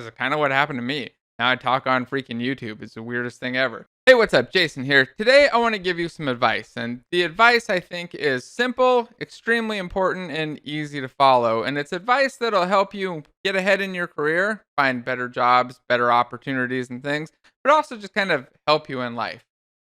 is kind of what happened to me. Now I talk on freaking YouTube. It's the weirdest thing ever. Hey, what's up? Jason here. Today I want to give you some advice. And the advice I think is simple, extremely important, and easy to follow. And it's advice that'll help you get ahead in your career, find better jobs, better opportunities, and things, but also just kind of help you in life.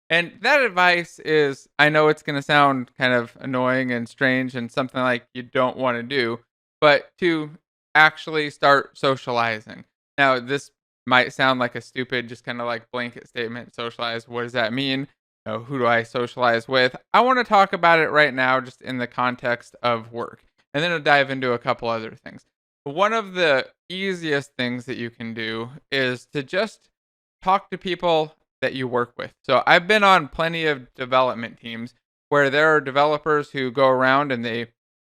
And that advice is, I know it's going to sound kind of annoying and strange and something like you don't want to do, but to actually start socializing. Now, this might sound like a stupid, just kind of like blanket statement. Socialize, what does that mean? Who do I socialize with? I want to talk about it right now, just in the context of work. And then I'll dive into a couple other things. One of the easiest things that you can do is to just talk to people that you work with. So I've been on plenty of development teams where there are developers who go around and they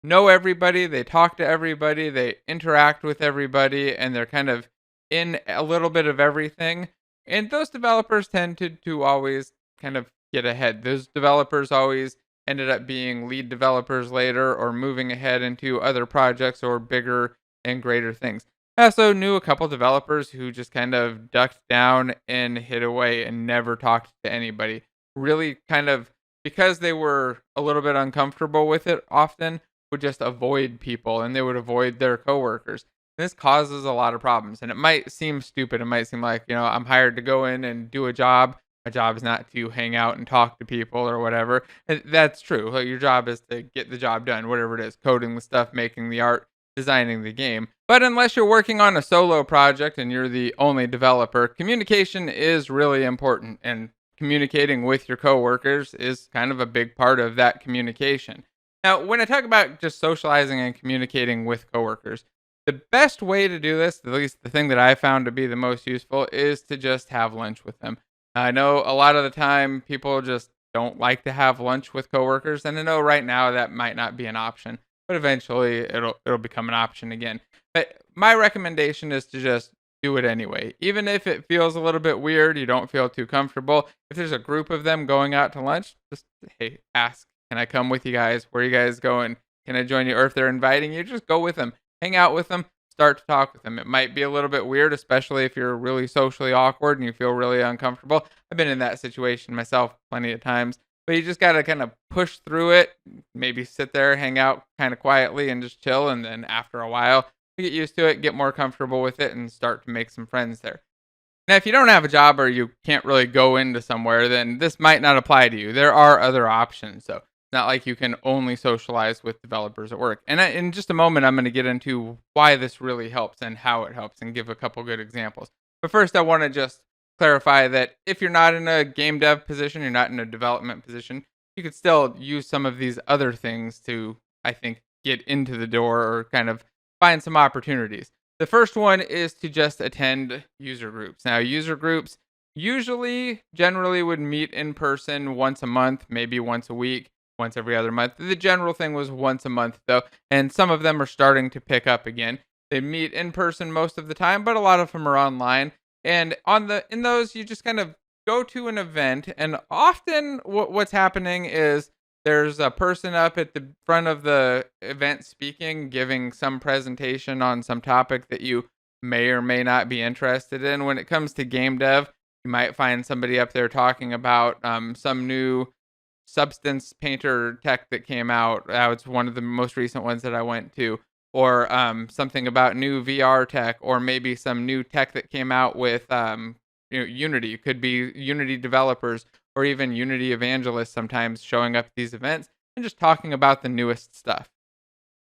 know everybody, they talk to everybody, they interact with everybody, and they're kind of in a little bit of everything. And those developers tended to always kind of get ahead. Those developers always ended up being lead developers later or moving ahead into other projects or bigger and greater things. I also knew a couple developers who just kind of ducked down and hid away and never talked to anybody. Really kind of because they were a little bit uncomfortable with it often would just avoid people and they would avoid their coworkers. This causes a lot of problems. And it might seem stupid. It might seem like, I'm hired to go in and do a job. My job is not to hang out and talk to people or whatever. And that's true. Like, your job is to get the job done, whatever it is, coding the stuff, making the art, designing the game. But unless you're working on a solo project and you're the only developer, communication is really important. And communicating with your coworkers is kind of a big part of that communication. Now, when I talk about just socializing and communicating with coworkers, the best way to do this, at least the thing that I found to be the most useful, is to just have lunch with them. I know a lot of the time people just don't like to have lunch with coworkers, and I know right now that might not be an option, but eventually it'll become an option again. But my recommendation is to just do it anyway. Even if it feels a little bit weird, you don't feel too comfortable. If there's a group of them going out to lunch, just hey, ask, can I come with you guys? Where are you guys going? Can I join you? Or if they're inviting you, just go with them. Hang out with them, start to talk with them. It might be a little bit weird, especially if you're really socially awkward and you feel really uncomfortable. I've been in that situation myself plenty of times, but you just got to kind of push through it, maybe sit there, hang out kind of quietly and just chill. And then after a while, you get used to it, get more comfortable with it, and start to make some friends there. Now, if you don't have a job or you can't really go into somewhere, then this might not apply to you. There are other options. So not like you can only socialize with developers at work. And in just a moment, I'm going to get into why this really helps and how it helps and give a couple good examples. But first, I want to just clarify that if you're not in a game dev position, you're not in a development position, you could still use some of these other things to, I think, get into the door or kind of find some opportunities. The first one is to just attend user groups. Now, user groups generally would meet in person once a month, maybe once a week, once every other month. The general thing was once a month though, and some of them are starting to pick up again. They meet in person most of the time, but a lot of them are online. And in those, you just kind of go to an event, and often what's happening is there's a person up at the front of the event speaking, giving some presentation on some topic that you may or may not be interested in. When it comes to game dev, you might find somebody up there talking about some new substance painter tech that came out. It's one of the most recent ones that I went to. Or something about new VR tech, or maybe some new tech that came out with Unity. It could be Unity developers or even Unity evangelists sometimes showing up at these events and just talking about the newest stuff.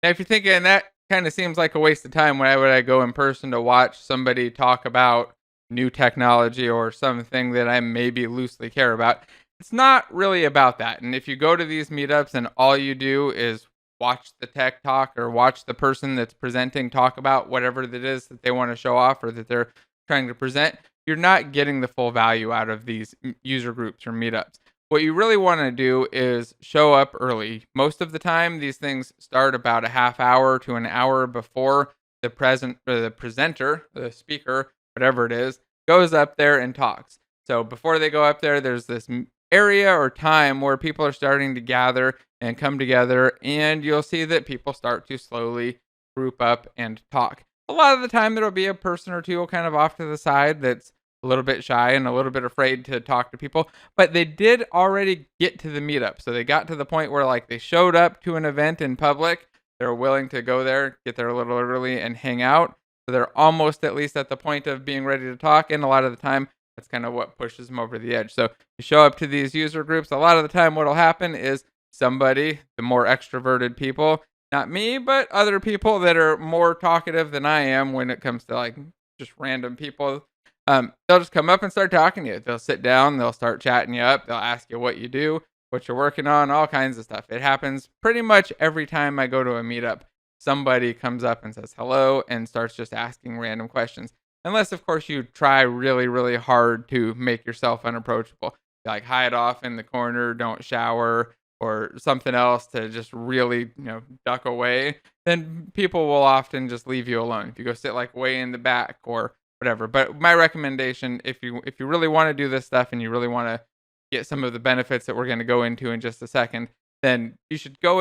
Now, if you're thinking that kind of seems like a waste of time, why would I go in person to watch somebody talk about new technology or something that I maybe loosely care about? It's not really about that. And if you go to these meetups and all you do is watch the tech talk or watch the person that's presenting talk about whatever it is that they want to show off or that they're trying to present, you're not getting the full value out of these user groups or meetups. What you really want to do is show up early. Most of the time, these things start about a half hour to an hour before the presenter, the speaker, whatever it is, goes up there and talks. So before they go up there, there's this area or time where people are starting to gather and come together, and you'll see that people start to slowly group up and talk. A lot of the time, there'll be a person or two kind of off to the side that's a little bit shy and a little bit afraid to talk to people, but they did already get to the meetup. So they got to the point where like they showed up to an event in public. They're willing to go there, get there a little early and hang out. So they're almost at least at the point of being ready to talk. And a lot of the time, that's kind of what pushes them over the edge. So you show up to these user groups. A lot of the time, what'll happen is somebody, the more extroverted people, not me, but other people that are more talkative than I am when it comes to like just random people, they'll just come up and start talking to you. They'll sit down, they'll start chatting you up, they'll ask you what you do, what you're working on, all kinds of stuff. It happens pretty much every time I go to a meetup. Somebody comes up and says hello and starts just asking random questions. Unless, of course, you try really, really hard to make yourself unapproachable. Like hide off in the corner, don't shower, or something else to just really, duck away, then people will often just leave you alone. If you go sit like way in the back or whatever. But my recommendation, if you really want to do this stuff and you really want to get some of the benefits that we're going to go into in just a second, then you should go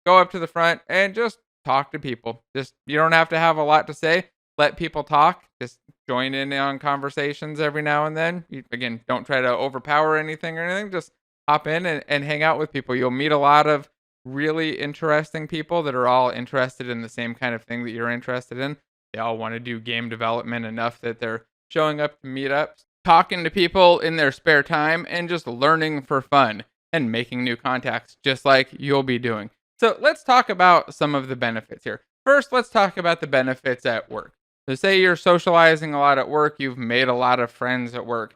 up to the front and just talk to people. Just you don't have to have a lot to say. Let people talk. Just join in on conversations every now and then. Again, don't try to overpower anything or anything. Just hop in and hang out with people. You'll meet a lot of really interesting people that are all interested in the same kind of thing that you're interested in. They all want to do game development enough that they're showing up to meetups, talking to people in their spare time, and just learning for fun and making new contacts, just like you'll be doing. So let's talk about some of the benefits here. First, let's talk about the benefits at work. So say you're socializing a lot at work, you've made a lot of friends at work.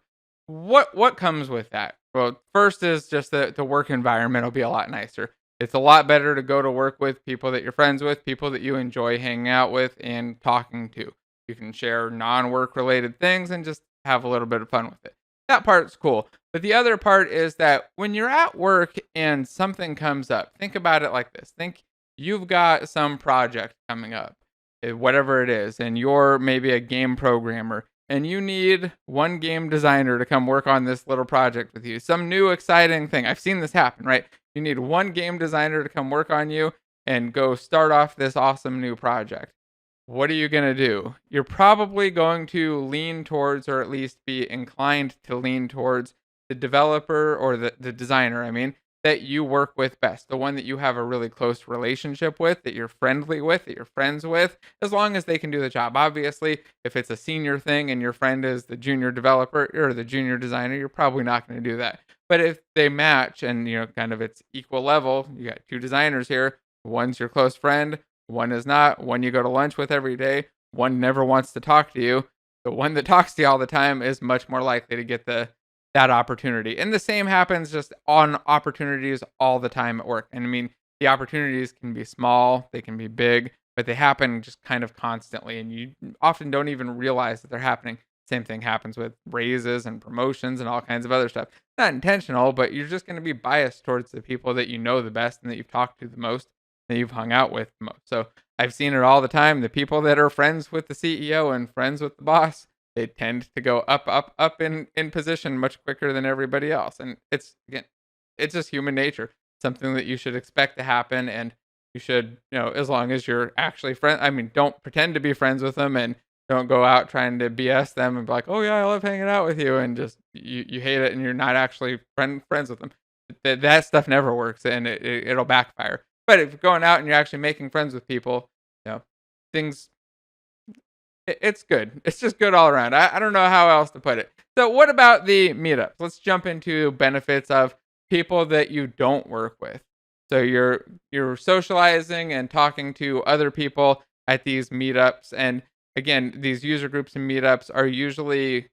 What comes with that? Well, first is just the work environment will be a lot nicer. It's a lot better to go to work with people that you're friends with, people that you enjoy hanging out with and talking to. You can share non-work related things and just have a little bit of fun with it. That part's cool. But the other part is that when you're at work and something comes up, think about it like this. Think you've got some project coming up, whatever it is, and you're maybe a game programmer and you need one game designer to come work on this little project with you. Some new exciting thing. I've seen this happen, right? You need one game designer to come work on you and go start off this awesome new project. What are you going to do? You're probably going to lean towards, or at least be inclined to lean towards, the developer or the designer, that you work with best, the one that you have a really close relationship with, that you're friendly with, that you're friends with, as long as they can do the job. Obviously, if it's a senior thing and your friend is the junior developer or the junior designer, you're probably not going to do that. But if they match and, kind of it's equal level, you got two designers here, one's your close friend, one is not, one you go to lunch with every day, one never wants to talk to you. The one that talks to you all the time is much more likely to get that opportunity. And the same happens just on opportunities all the time at work. And the opportunities can be small, they can be big, but they happen just kind of constantly. And you often don't even realize that they're happening. Same thing happens with raises and promotions and all kinds of other stuff. Not intentional, but you're just going to be biased towards the people that you know the best and that you've talked to the most, that you've hung out with the most. So I've seen it all the time. The people that are friends with the CEO and friends with the boss, they tend to go up in position much quicker than everybody else. And it's just human nature, something that you should expect to happen. And you should, as long as you're actually friends, don't pretend to be friends with them and don't go out trying to BS them and be like, oh yeah, I love hanging out with you. And just, you hate it and you're not actually friends with them. That stuff never works and it'll backfire. But if you're going out and you're actually making friends with people, things, it's good. It's just good all around. I don't know how else to put it. So what about the meetups? Let's jump into benefits of people that you don't work with. So you're socializing and talking to other people at these meetups. And again, these user groups and meetups are usually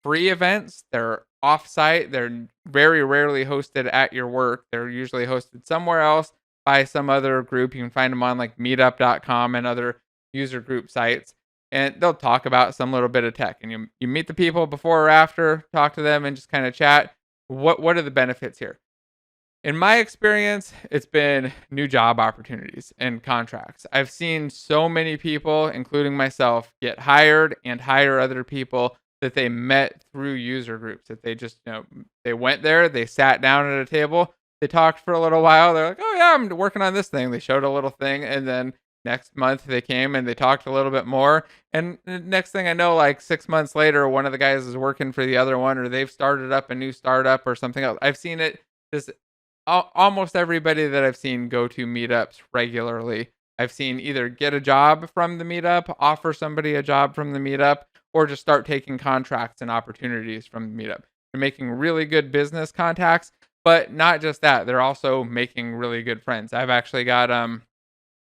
free events. They're offsite. They're very rarely hosted at your work. They're usually hosted somewhere else by some other group. You can find them on like meetup.com and other user group sites. And they'll talk about some little bit of tech. And you meet the people before or after, talk to them and just kind of chat. What are the benefits here? In my experience, it's been new job opportunities and contracts. I've seen so many people, including myself, get hired and hire other people that they met through user groups. That they just, they went there, they sat down at a table, they talked for a little while. They're like, oh yeah, I'm working on this thing. They showed a little thing, and then next month they came and they talked a little bit more. And the next thing I know, like 6 months later, one of the guys is working for the other one, or they've started up a new startup or something else. I've seen it. Just almost everybody that I've seen go to meetups regularly, I've seen either get a job from the meetup, offer somebody a job from the meetup, or just start taking contracts and opportunities from the meetup. They're making really good business contacts, but not just that, they're also making really good friends. I've actually got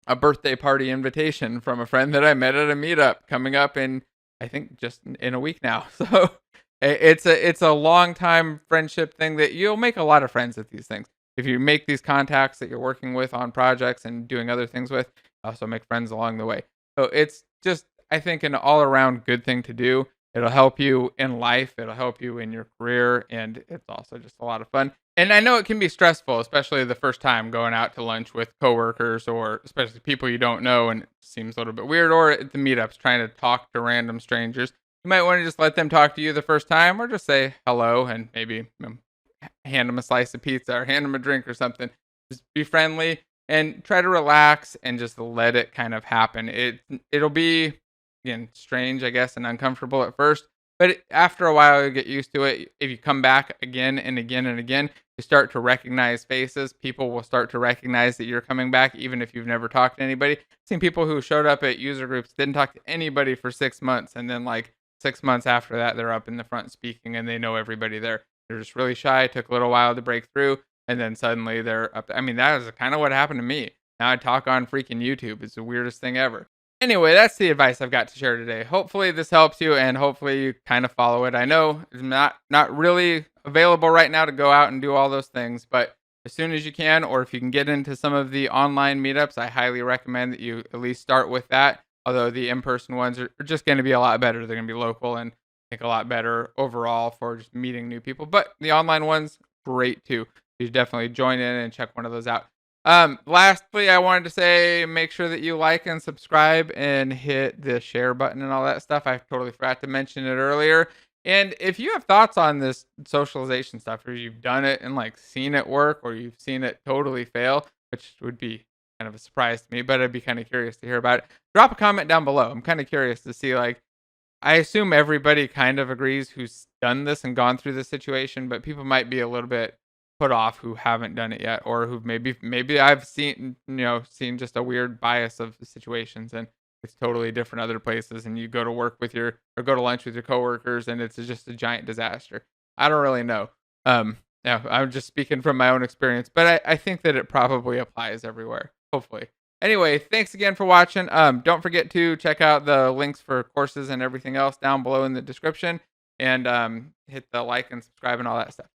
a birthday party invitation from a friend that I met at a meetup coming up in, I think, just in a week now. So it's a long time friendship thing that you'll make a lot of friends at these things. If you make these contacts that you're working with on projects and doing other things with, also make friends along the way. So it's just, I think, an all around good thing to do. It'll help you in life, it'll help you in your career, and it's also just a lot of fun. And I know it can be stressful, especially the first time going out to lunch with coworkers or especially people you don't know and it seems a little bit weird, or at the meetups trying to talk to random strangers. You might want to just let them talk to you the first time or just say hello and maybe hand them a slice of pizza or hand them a drink or something. Just be friendly and try to relax and just let it kind of happen. It'll be, again, strange, I guess, and uncomfortable at first, but after a while you get used to it. If you come back again and again and again, you start to recognize faces. People will start to recognize that you're coming back even if you've never talked to anybody. I've seen people who showed up at user groups, didn't talk to anybody for 6 months, and then like 6 months after that they're up in the front speaking and they know everybody there. They're just really shy, took a little while to break through, and then suddenly they're up. I mean, that is kind of what happened to me. Now I talk on freaking YouTube. It's the weirdest thing ever. Anyway, that's the advice I've got to share today. Hopefully this helps you and hopefully you kind of follow it. I know it's not really available right now to go out and do all those things, but as soon as you can, or if you can get into some of the online meetups, I highly recommend that you at least start with that. Although the in-person ones are just going to be a lot better. They're going to be local and I think a lot better overall for just meeting new people. But the online ones, great too. You should definitely join in and check one of those out. Lastly, I wanted to say make sure that you like and subscribe and hit the share button and all that stuff. I totally forgot to mention it earlier. And if you have thoughts on this socialization stuff, or you've done it and like seen it work, or you've seen it totally fail, which would be kind of a surprise to me, but I'd be kind of curious to hear about it. Drop a comment down below. I'm kind of curious to see, like, I assume everybody kind of agrees who's done this and gone through this situation, but people might be a little bit put off who haven't done it yet, or who maybe I've seen just a weird bias of the situations, and it's totally different other places, and you go to work with your or go to lunch with your coworkers, and it's just a giant disaster. I don't really know. Yeah, I'm just speaking from my own experience, but I think that it probably applies everywhere. Hopefully. Anyway, thanks again for watching. Don't forget to check out the links for courses and everything else down below in the description, and hit the like and subscribe and all that stuff.